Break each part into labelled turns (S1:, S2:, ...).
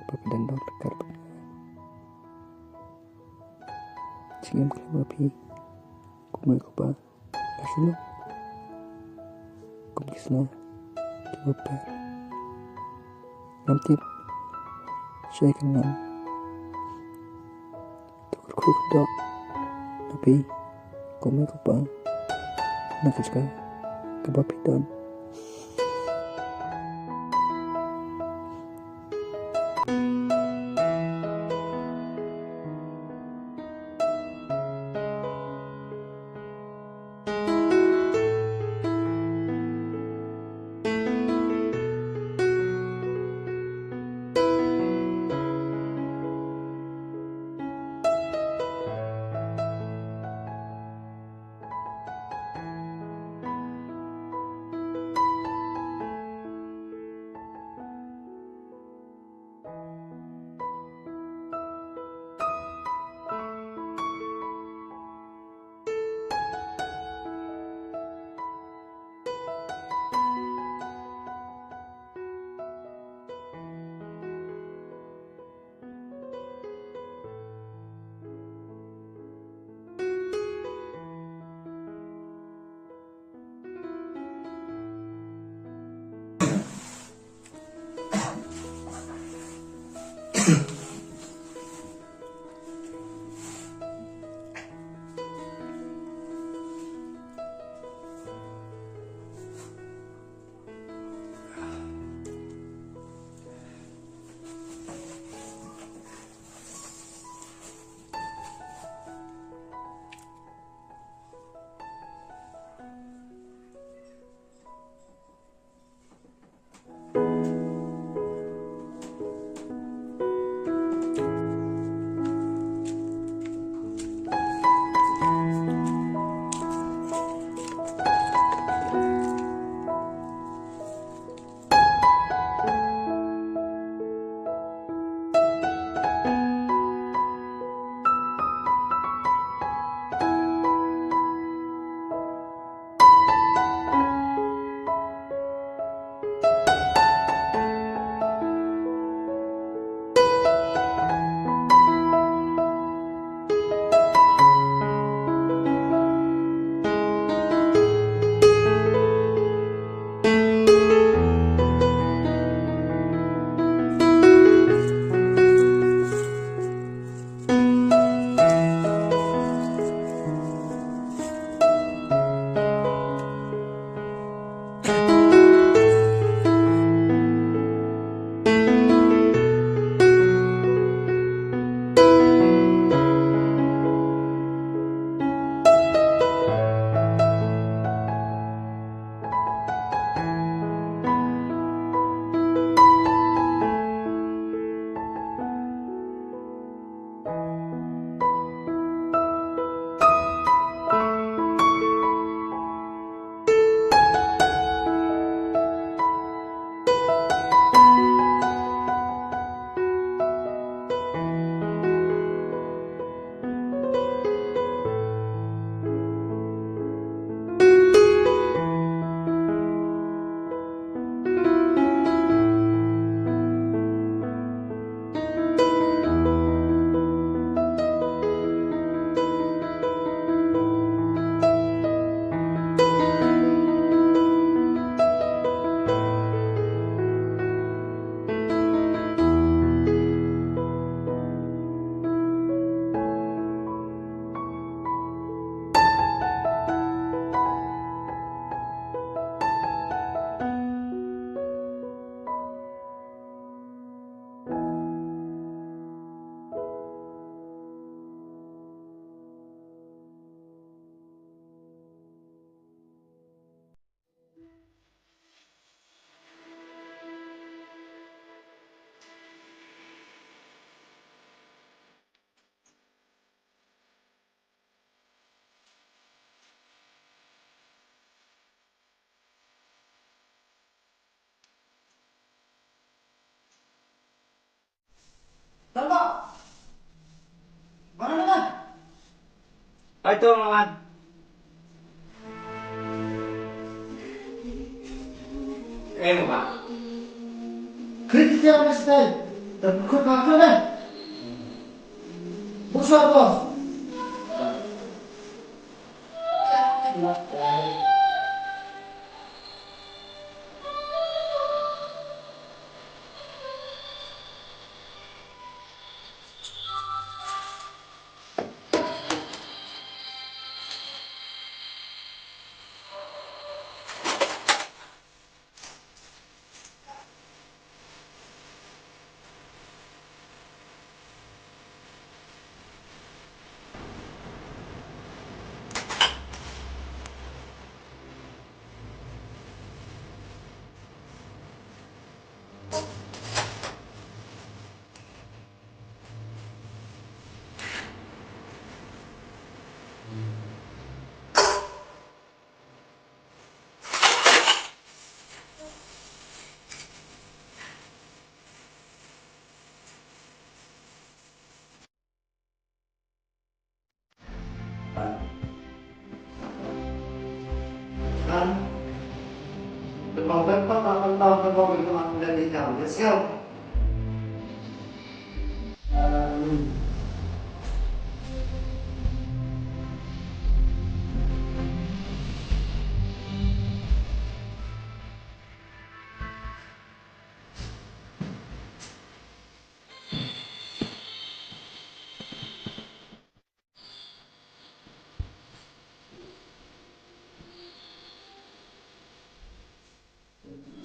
S1: Papi dan Dor dekat. Singam kali papi, kumai kupa, asilo, kumkisna, kibaper. Namtip, saya kenal. Tukar kuda, papi, kumai kupa, nakuska, kepapi dan.
S2: Tolong, mana naman?
S3: Ito, Maman. Mo ba?
S2: Kritik siya mas tayo. Dan ikut makan kan? Bos apa? Kan, depan-depan tahun mobil kemarin dari jauh, ya siap.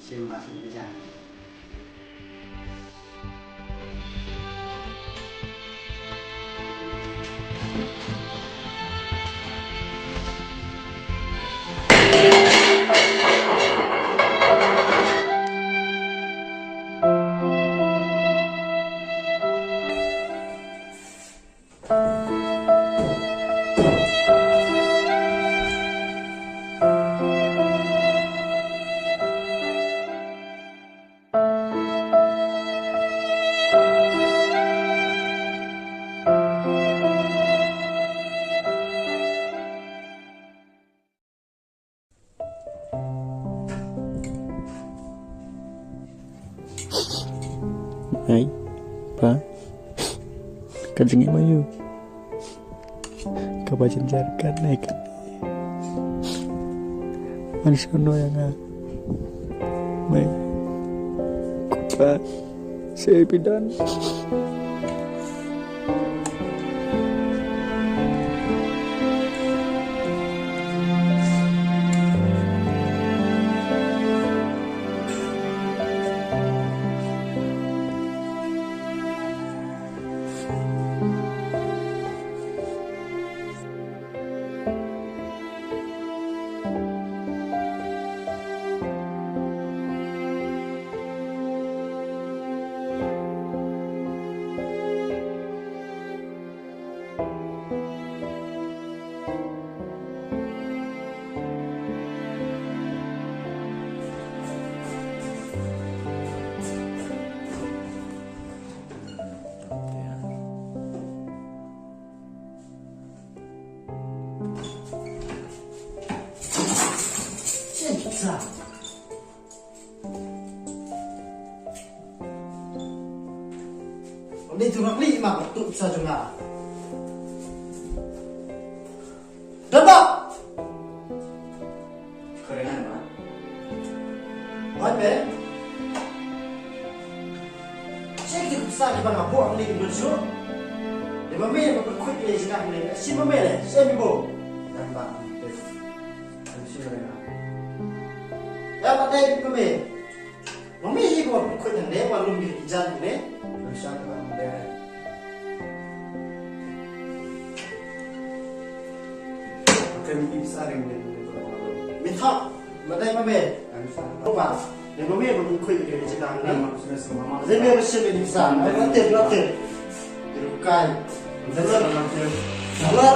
S2: Simak saja.
S1: Hai, Pa. Kanjeng Imayu. Kapajenjarkan naik. Manis kono yang Mai. Kupa. Saya pidan.
S2: Bisa. Ini cuma 5 betul bisa juga. Dapat.
S3: Kerengan, Pak.
S2: Apa? Saya tidak bisa di bawah buang lagi bersu. Di bawah mana berkuat lagi sekarang ni? Si bawah mana? Saya bibo.
S3: Dan Pak, habis itu ya.
S2: Ya pada di bawah mana? Mami sih buat berkuat yang dia walau di jalan ni.
S3: Bisa Pak, mudah. Kami bisa ring itu.
S2: Minta, pada di bawah mana?
S3: Bisa.
S2: Lupa. Di bawah mana berkuat lagi sekarang ni?
S3: Sudah semua.
S2: Saya biar bersih di sana. Latih. Dirukai. Sabar.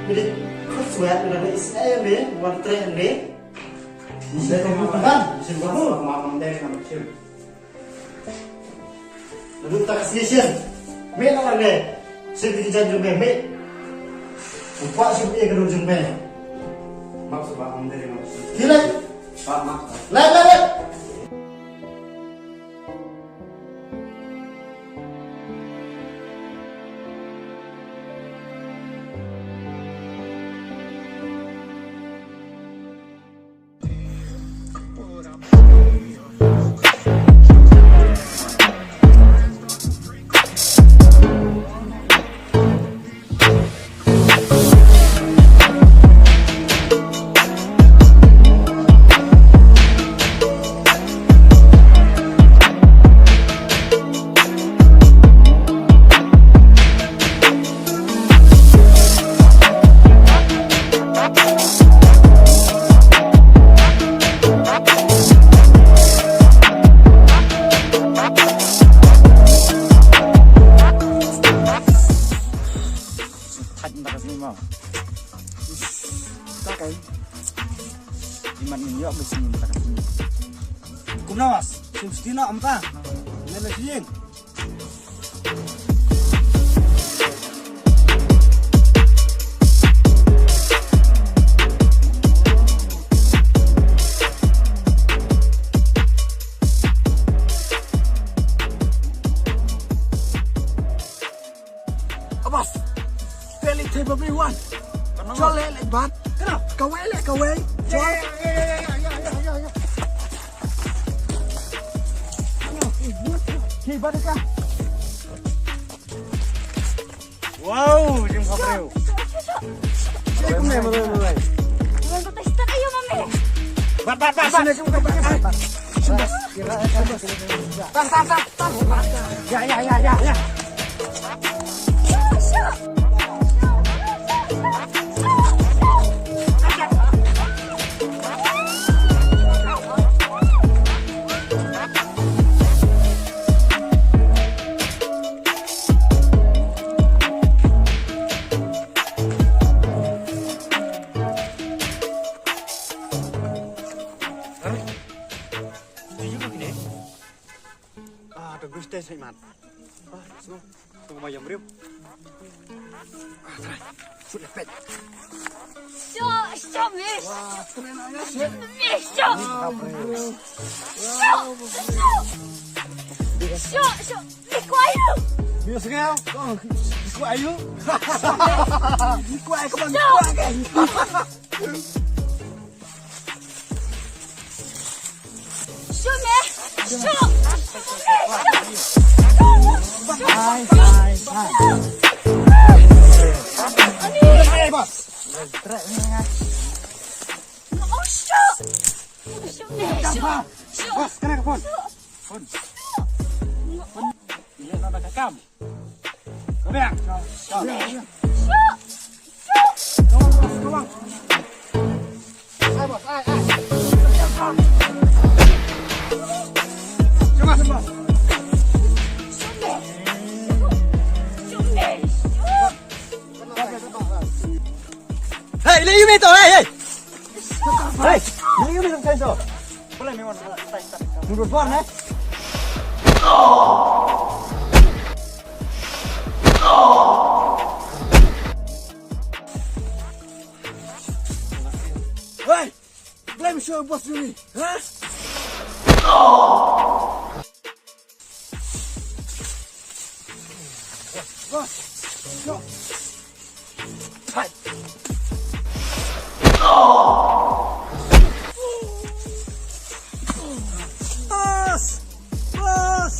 S2: Jadi kesuat dengan Israel ni, wartre ni. Saya temukan. Saya baru.
S3: Mamam deh sama kecil.
S2: Lalu tak station. Me nak lagi. Saya pergi janjung me. Upah saya pergi ke ujung me.
S3: Maksud mamam deh sama kecil.
S2: Kira.
S3: Pak, maksud.
S2: Lai.
S3: mau. Kakak. Iman ini ya mesti minta kasih. Kunawas, Simstina amta. Nelesiin.
S4: Abbas, teli table B1. Cho lên lại bát. Cái nào? Cầu ấy lại cầu ấy. Cho. Thì bắt được không?
S3: Wow, jeng kapreu.
S4: Cái này mà rồi.
S5: Bukan kota start ayo mami.
S3: Bat.
S4: Sini kamu ke belakang. Tas. Ya.
S3: Ada gusti saya mat. Tunggu bayam riu.
S4: Sudah pet.
S5: Show me.
S4: Wah, keren aja.
S5: Me show. Show. Require.
S4: Biasa kau. Ku ayu. Ku ayu kau
S5: Show. Show me. Show.
S4: Hai.
S5: Ani.
S4: Bos.
S5: Oh show. Show me. Show.
S3: Bos, kena ke phone. Iya, nada kakam. Kau biang.
S5: Show.
S4: Hai bos, hai.
S3: Coba.
S4: Hei, lấy giúp tôi, hei. Hei, lấy giúp tôi rồi.
S3: Boleh memang tak.
S4: Menurut Wan, eh? Hei, blame show bos ini, hah? Bos, go. Hai. Bos. Bos.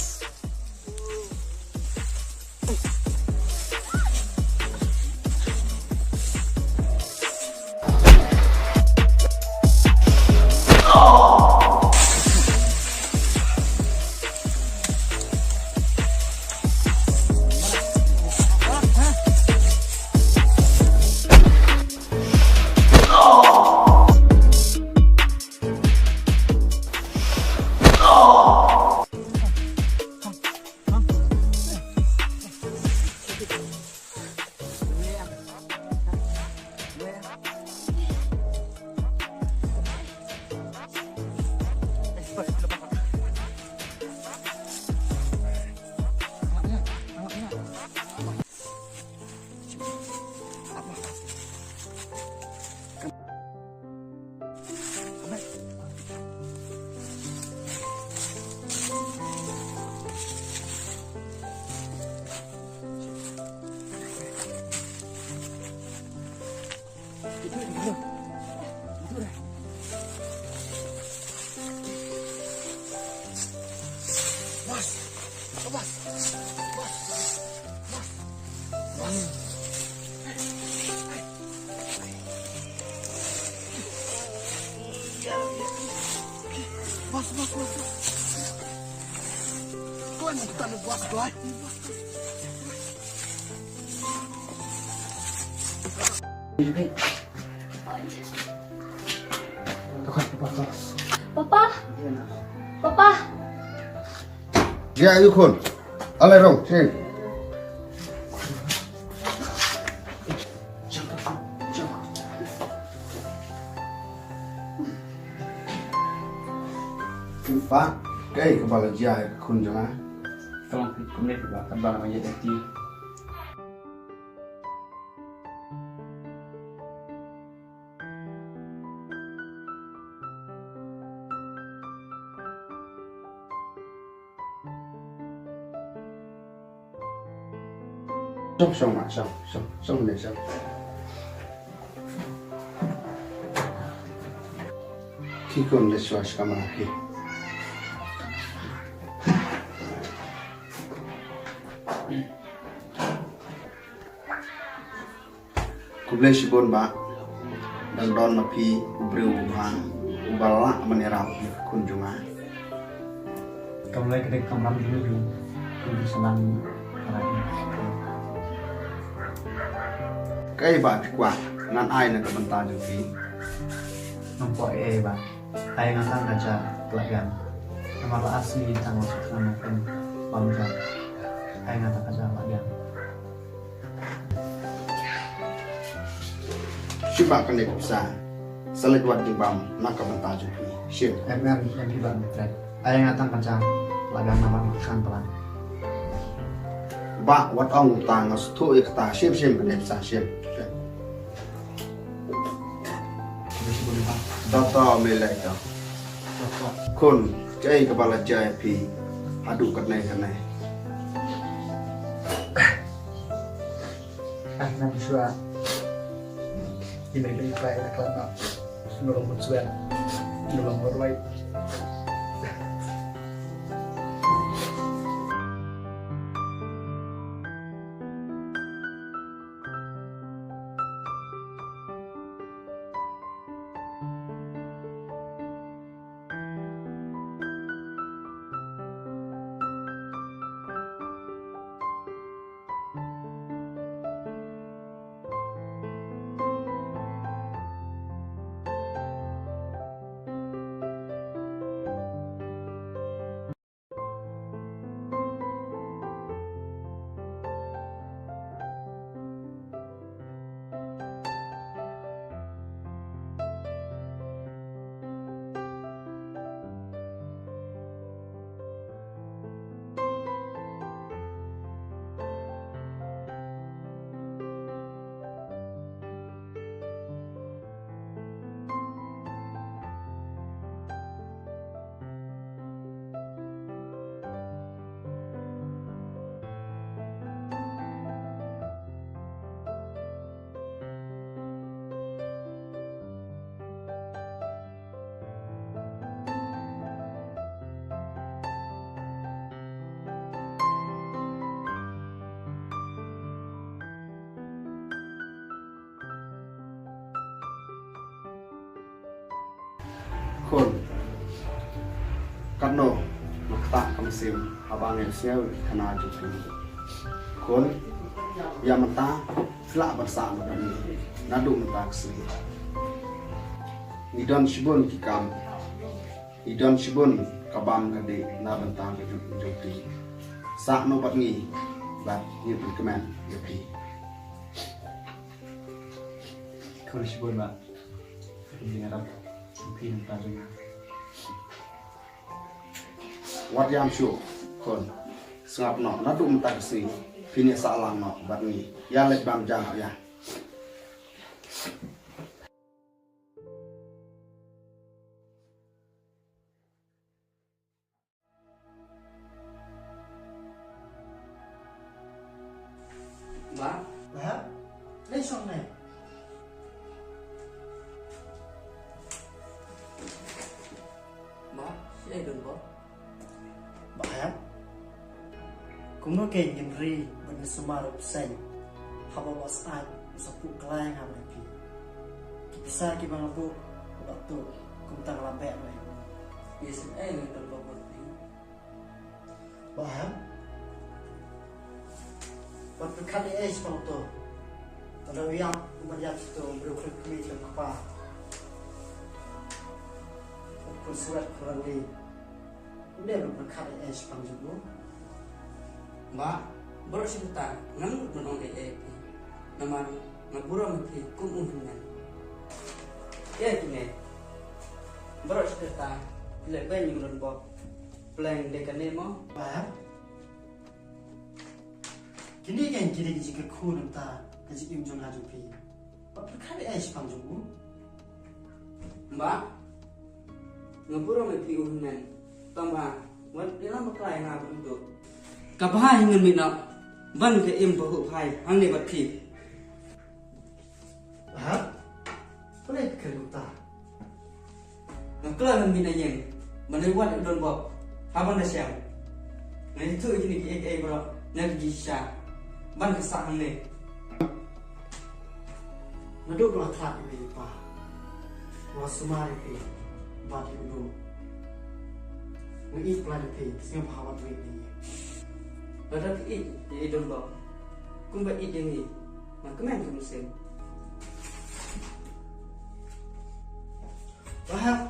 S4: Kau yang kita buat doai.
S5: Papa.
S6: Ya, ayo kon. Alai rong, sini. Pak, cái kepala jaya kun jangan.
S3: Tolong kemudian juga kan bang namanya Deti.
S6: Xong mà xong để xong. Khi con để xóa camera khi. Kublai sibon ba dan don mapi ubreu ubhan ubala menerap kunjungan.
S3: Kamu lagi kedek kamram dulu kamu senang karena
S6: Cái bà quả ngăn ai là cái bàn tay được phí.
S3: nampak ba ay ngatang kaca pelayan nama asli tanggal sekarang pun bangsa ay ngatang kaca pelayan
S6: Chứ bà cái này cũng xa. Sẽ lấy quạt những bầm nắp cái bàn tay được phí. Xịn.
S3: em yang bilang trek ay ngatang kaca pelayan nama makan pelan
S6: Bà quạt ông ta ngó thôi ta xem cái này xa xem.
S3: jadi sebelum pak
S6: Tata melek tau. Kun cái kepala jaya pi aduk cái này.
S3: nanti suara ini kayak kelapa nolong bersuara nolong berway
S6: Kun Karno Makta kamsim abang yang siau kena juga. Kun ya mata selak bersama kami nadu mentaksi. Idon sibun kikam idon sibun kabam gede na bentang kejuti. Sak no patngi bat nyebut kemen yopi.
S3: kalau sebelum pak ini ngarap mungkin tajamnya
S6: Wat yam syu kun sengap no nadu mentaksi fini salang no batni ya lek bam jang ya.
S2: Ba, lấy xong này. Ba, đây đừng có. Ba, cũng nói kênh nhìn ri, mình semua rup sen. Haba was ai, sapu kelayan ham lagi. Bisa kita ngapu, waktu kum tang lambe mai. Yes, ini terbawa ni. Ba, waktu kali sepuluh tu, kalau yang melihat itu berukir kami ke apa, waktu surat kurang ni, dia berkali sepuluh juga.
S7: Mbak, baru sebentar, nang menong EP, nama ngabura mati kumuhnya. Ya kini, baru sebentar, lại bên những lần bọc plan để cái này mà
S2: Bah, kini kan kiri kiri ke khu nam ta ke ji im jong ha jong pi. Apa kali ai sipang jong bu?
S7: mbak ngapura mai pi uhunan tamba wan dia lama kelai na untuk kapah ingin minap ban ke im bahu pai hang ne bat pi
S2: Bah, boleh ke ta?
S7: ngkelai man mina yen manai wat don bok haban da siang ngai tu ini ki ai bro nak gisha ban ke sa hang ne
S2: Naduk lah klat ni pa. Wasumari pi, bagi udu. Ngi plan pi, sing bahawat wi ni.
S7: Ada ki ai don bok kumba i dengi man kemen ke musim
S2: Bah,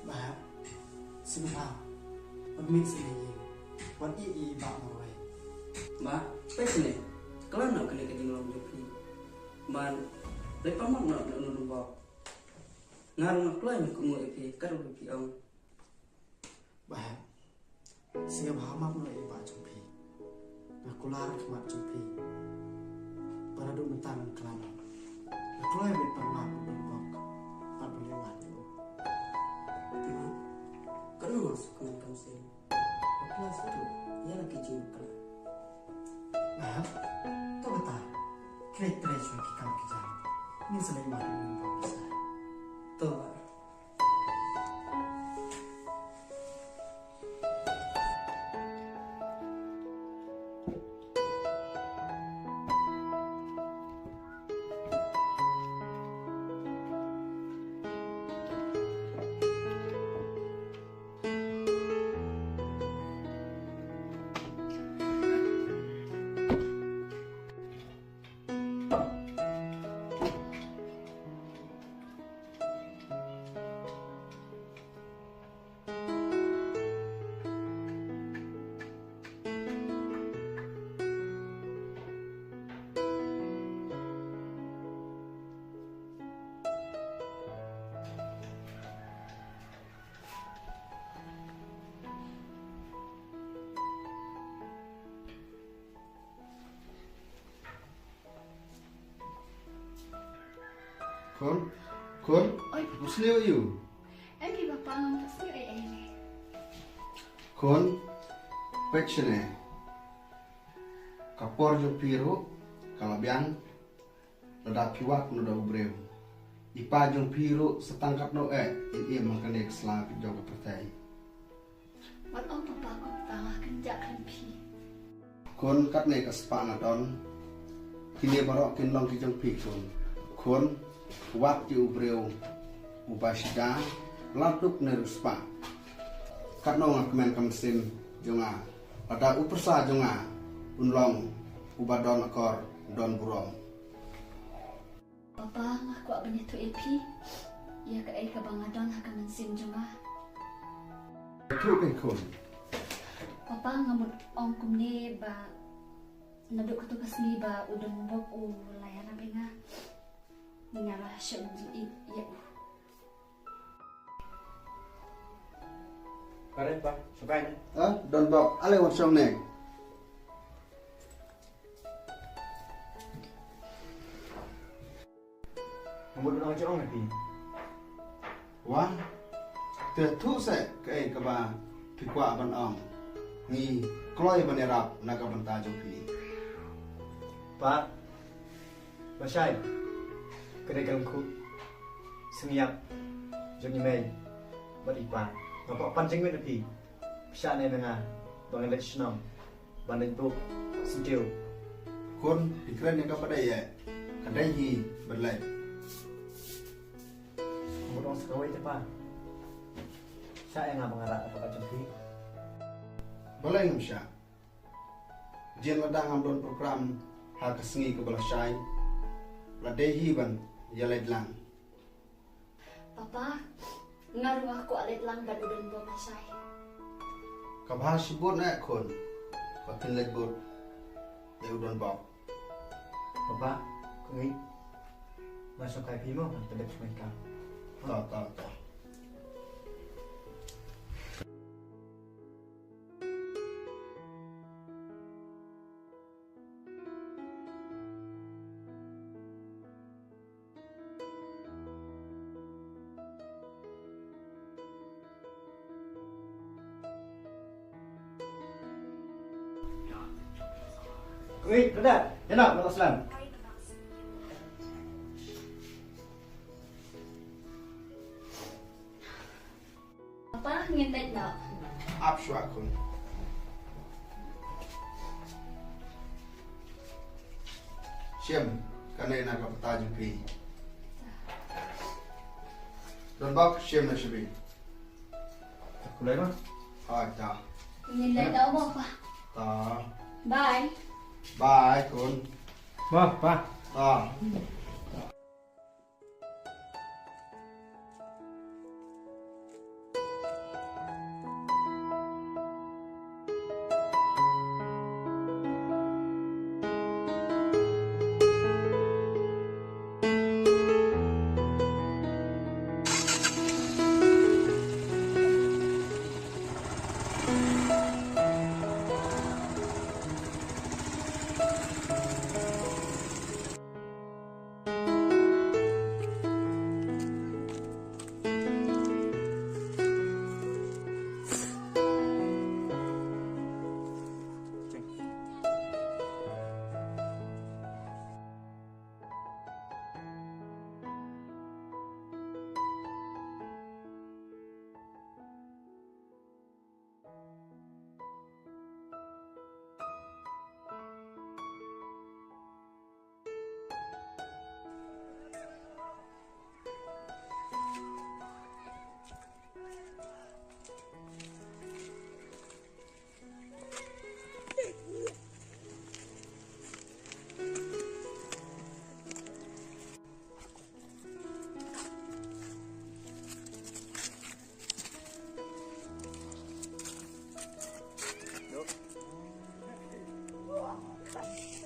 S2: bah, semua. Mix ni. Wan i ba moi.
S7: mbak pe sini kalau nak kena ke jinglong jopi man lepas mak nak nunu bok ngarung nak keluar ku mu epi karo pi ong
S2: Bah, sing bahawat noi ba jong pi. Nak kular kemat jong pi. Para duk mentan kelana. Nak kular bet parma ben bok. Pat boleh wan.
S7: kan masuk ke musim kelas itu ya lagi jumpa
S2: Bah, tu betul. Kira-kira cuci kita kerja. Ini selain mari minta besar.
S7: tuh Pak.
S6: Kon,
S5: Oi.
S6: musliu you.
S5: Em bị Papa ngâm thức sữa em nè.
S6: Kon, pechene. Kapor jo piro, kalabian, lada piwak no da ubreu. Ipa jong piro setangkap no ini makan dek selapi jong kepertai.
S5: Mất ông Papa cũng tao kerja kan pi.
S6: Kon kat ne kesepanaton, kini barok kin long ki jong pi kon wak ti ubreu ubasida laduk neruspa. Kat no ngakmen kamsin jonga, ada upersa jonga, unlong ubadon akor don burong.
S5: Papa ngaku abang itu epi. Ya ke ai kabangadon haka mensim juma.
S6: Tu kan kon.
S5: Papa ngamut ong kumne ba naduk ketugas ni ba udang bok u layan apa nga. Ngara syam di ya.
S3: Karen Pak, sukain.
S6: Don bok ale wat song nek.
S3: Membuat orang corong nanti.
S6: Wah, tu se ke ba pikwa ban ong. Ni kloi banerap naga banta jopi.
S3: Pak, Masai, kedai kelengku, semiap, jongi mei, beripa, nampak pancing mei nanti. Pisah ni dengan bang elek senam, banding tu sejauh.
S6: Kon pikiran yang kepada ya, kadai hi berlai.
S3: Membuat orang sekawai je Pak. Saya yang ngabang arak apa kacang ti.
S6: Balai ngumsya. Jen ladang amdon program hak kesengi ke belah syai. Ladehi ban yalai lang.
S5: Papa ngaruh aku alit lang ban udang bok masai.
S6: Kabah sibut nak kon. Patin lebut. Ya udon bok.
S3: Bapak, kau masuk kayak bimo kan terdekat mereka.
S6: Tak.
S2: Wait, dah. Ya nak, Bapak Aslan.
S5: Papa ngintet nak.
S6: Absu akun. Siam, kanai nak peta jumpi. Don bak siam na sibi.
S3: Kulai mah.
S6: Ta.
S5: Ngintet nak apa pa?
S6: Ta.
S5: Bye.
S6: Bye kun.
S3: Wah, pa.
S6: Ta.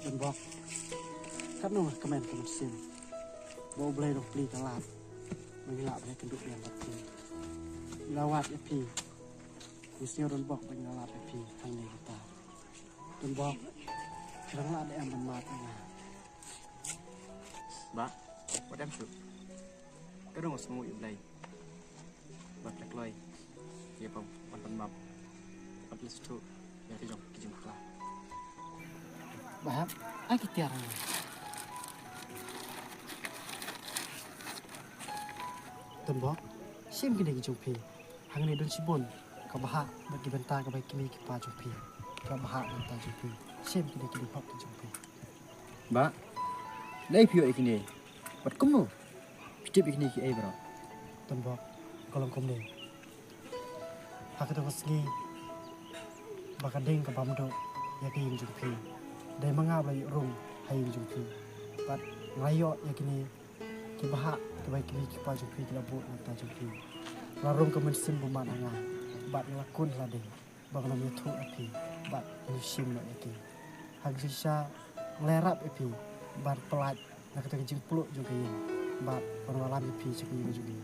S2: Dan bok, kan nomor kemen sim. Bawa boleh dok beli telat. Mengelak boleh kenduk yang berarti. Lawat ya pi. Mesti dan bok mengelak ya pi. Hang ni kita. Dan bok, kerana ada yang bermat na.
S1: Ba, buat em sụp. Cái đồ ngọt ngụy đây. Bật lạc lôi. Dạ bông, bắn mập. Bật lít thu. Ya kijong kelah.
S2: Bahap, ay kitiaran. Dan bok, sim kini kijong pi. Hang ni don sibon. Kabaha bagi benta kabai kimi kipa jong pi. Kabaha benta jong pi. Sim kini hok kijong pi.
S1: Ba, đây phiêu ini. Bật cấm nu. Pitip ini ki bro.
S2: Dan bok, kolong kom ni. Hak itu kesini. Bakadeng ke bamdo ya ke jong pi. Dai mangap lai rung hai jong pi. Bat rayo ya kini kibaha kabai kimi kipa jong pi kila bot nak ta jong pi. Larung ke mensim buman anga. Bat lakun lade. Bang nam yutu api. Bat musim nak yaki. Hak sisa lerap api. Bat pelat nak kata jing peluk jong kayin. Bat perwalan api sekali jong.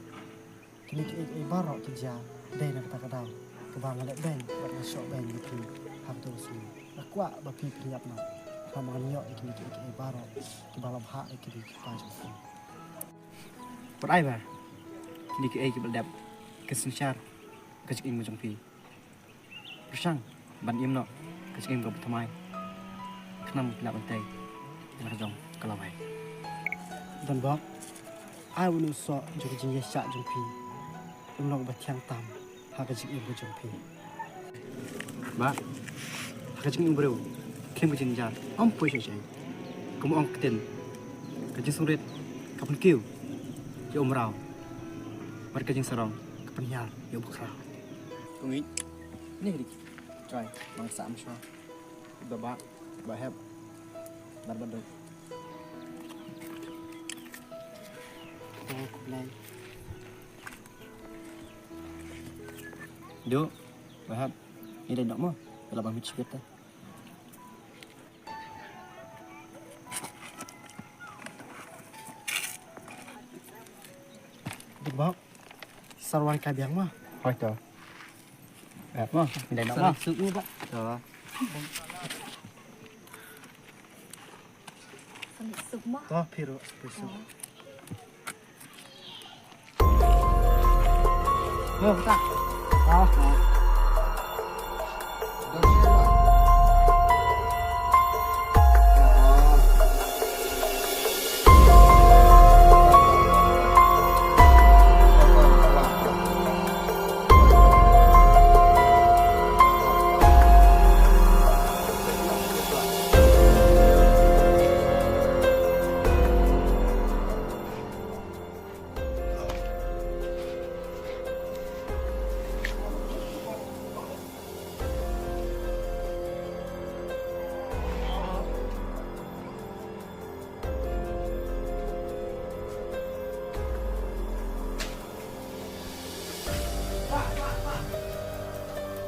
S2: Kini ke barok kerja dai nak kata kadang. Kebang ada bang, buat masuk bang itu hak tu semua. Akuak bapi priap nak, sama niok ikut barok, kebalam hak ikut pajak.
S1: Buat ai ba? Kini ki berdap. Kesensyar. Kecik im jong pi. Persang, ban im no. Kecik im go bertamai. Kenam nak bantai. Nak jong kalau baik.
S2: Dan bak, ai unu sok juga jing yesak jong pi. Umlong batiang tam. Hak kecik ibu jumpi.
S1: Ba, hak kecik ibu bro. Klaim kecik jar. Ampoi saja. Kamu ang keten. Kecik surit. Kapan kiu? Ya umrau. Bar kecik sarong. Kapan hiar? Ya bukrau. Tunggu. Ini dik. Try. Bang sam sha. Ba heb. Bar badok.
S2: Oh, kulai.
S1: Duk, Wahab. Ini dah nak mau. Dalam ambil sikit dah.
S2: Dan bak, sarwan ka biang ma.
S1: Hoi to. Mo, pindah nak
S7: Salah
S1: mo.
S7: suku pak.
S1: To.
S5: Salit semua.
S2: To piro peso.
S1: Mo, tak.
S6: Dah siap,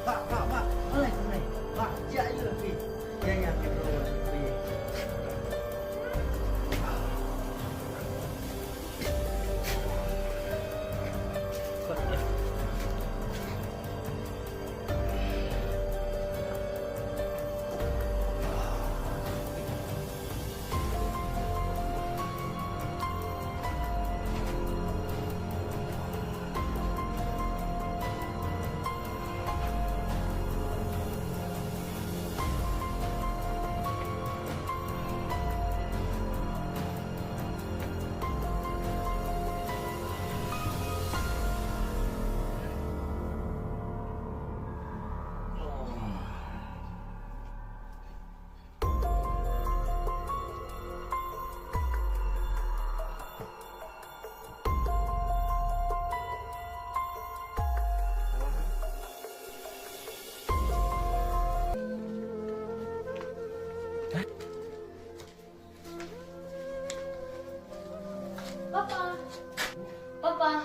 S6: Pak?
S2: Pak. Oleh. Pak, ya itu lebih. Ya kita lebih.
S5: Papa.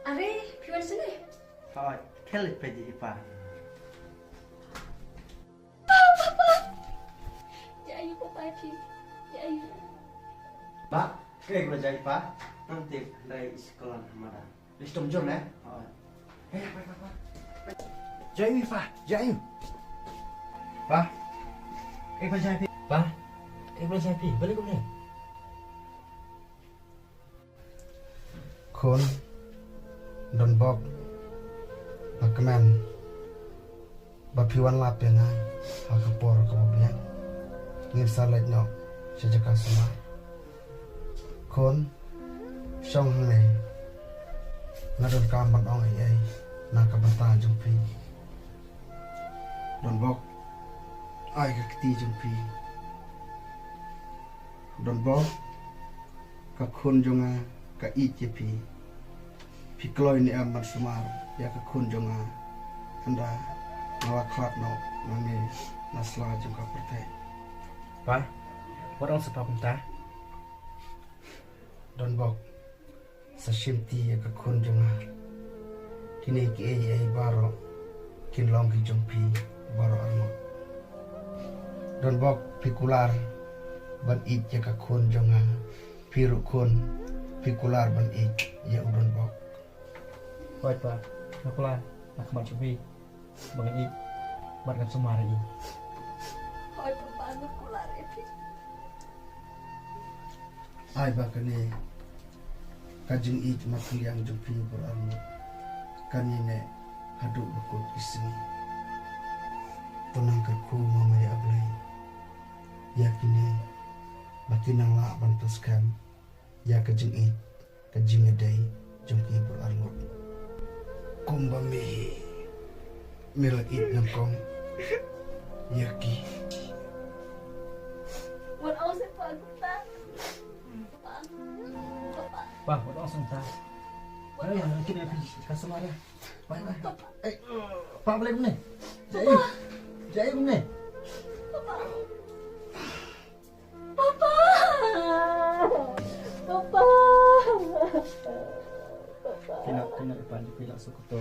S5: Are, piwan sini.
S2: Hoi, kelit peji Pak.
S5: Jayu papa pi. Jayu.
S2: Pak, kayak gue jadi Pak. Nanti dari sekolah mana? Listom jom ya. Pak. Jayu Pak, jayu. Pak, kayak gue jadi.
S1: Pak. Boleh saya pi. Balik ke mana?
S6: Khôn Don Bok Bakaman Bapiwan lap yang ngai Hakapor kawabian Ngir salet no Sejaka semua Khôn Song hang Nadon kampan ong ai Nakabanta jumpi Don Bok Ai kakti jumpi Don Bok Ka khôn jonga Ka ijepi Pikloi ni amat semar Ya ka khôn jonga Anda Nawa klat no Nangi Nasla jungka pertai
S1: Pak. Orang sebab entah.
S6: Don Bok Sashimti ya ka khôn jonga Kini ki ai baro Kin long ki jumpi Baro armo Don Bok pikular Ban it ya ka khôn jonga Piru khôn Pikular ban it Ya udon Bok
S1: Hoi Pak. Nakulah. Nak mat cubi. Bangan ik. Batkan semua lagi.
S5: Hoi papa anak kular pi.
S6: Ai bakane Kajing it makliang jumpi berarmo Kanine Haduk bekut isini Tunang kerku mamaya ablay Yakine Bakinang la bantus kam Ya kajing it Kajing edai Jumpi berarmo Kumbami Mila it nangkong Yaki
S5: Buat awak siapa kita? Papa.
S1: Pak, orang sebentar. Ayo, mungkin ya kasih semua ya. Baik. Pak boleh benar. Jaya benar.
S5: Papa.
S1: Kena ipan pilak suku tu.